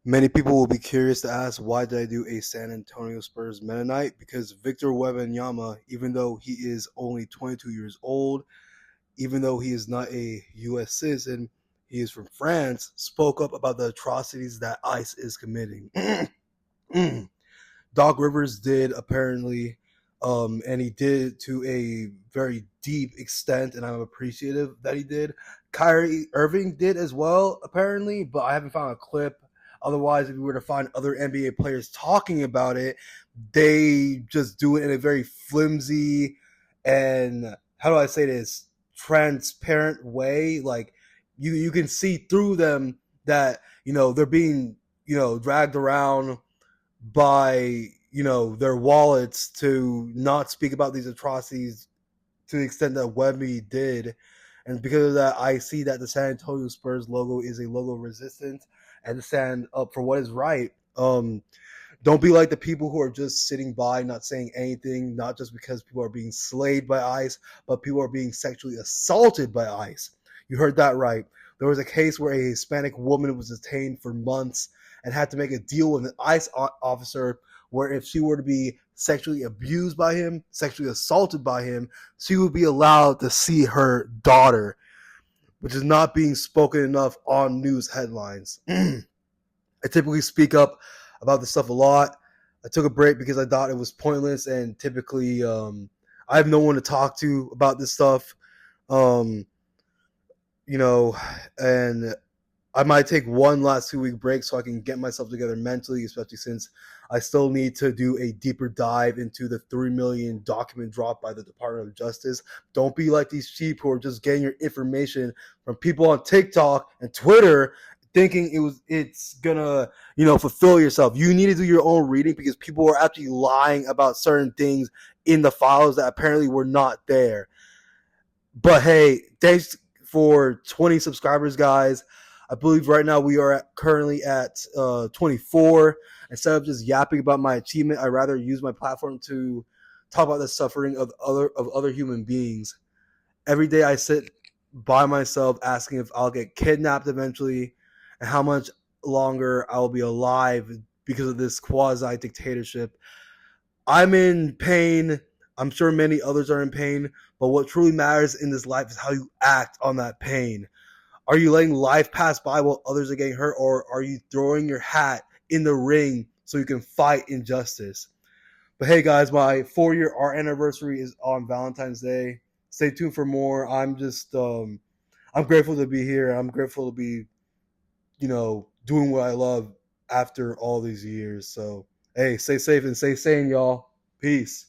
Many people will be curious to ask why did I do a San Antonio Spurs Meta Knight? Because Victor Wembanyama, even though he is only 22 years old, even though he is not a U.S. citizen, he is from France, spoke up about the atrocities that ICE is committing. Doc Rivers did apparently, and he did to a very deep extent, and I'm appreciative that he did. Kyrie Irving did as well, apparently, but I haven't found a clip. Otherwise, if we were to find other NBA players talking about it, they just do it in a very flimsy and how do I say this transparent way. Like you can see through them that they're being dragged around by their wallets to not speak about these atrocities to the extent that Wemby did. And because of that, I see that the San Antonio Spurs logo is a logo resistant and to stand up for what is right. Don't be like the people who are just sitting by, not saying anything, not just because people are being slayed by ICE, but people are being sexually assaulted by ICE. You heard that right. There was a case where a Hispanic woman was detained for months and had to make a deal with an ICE officer where if she were to be sexually abused by him, sexually assaulted by him, she would be allowed to see her daughter, which is not being spoken enough on news headlines. I typically speak up about this stuff a lot. I took a break because I thought it was pointless, and typically I have no one to talk to about this stuff. Um, you know, and I might take one last 2 week break so I can get myself together mentally, especially since I still need to do a deeper dive into the 3 million document drop by the Department of Justice. Don't be like these sheep who are just getting your information from people on TikTok and Twitter thinking it's gonna fulfill yourself. You need to do your own reading because people are actually lying about certain things in the files that apparently were not there. But hey, thanks for 20 subscribers, guys. I believe right now we are currently at 24. Instead of just yapping about my achievement, I'd rather use my platform to talk about the suffering of other human beings. Every day I sit by myself asking if I'll get kidnapped eventually and how much longer I'll be alive because of this quasi dictatorship. I'm in pain. I'm sure many others are in pain, but what truly matters in this life is how you act on that pain. Are you letting life pass by while others are getting hurt, or are you throwing your hat in the ring so you can fight injustice? But hey, guys, my 4-year art anniversary is on Valentine's Day. Stay tuned for more. I'm grateful to be here. I'm grateful to be, doing what I love after all these years. So, hey, stay safe and stay sane, y'all. Peace.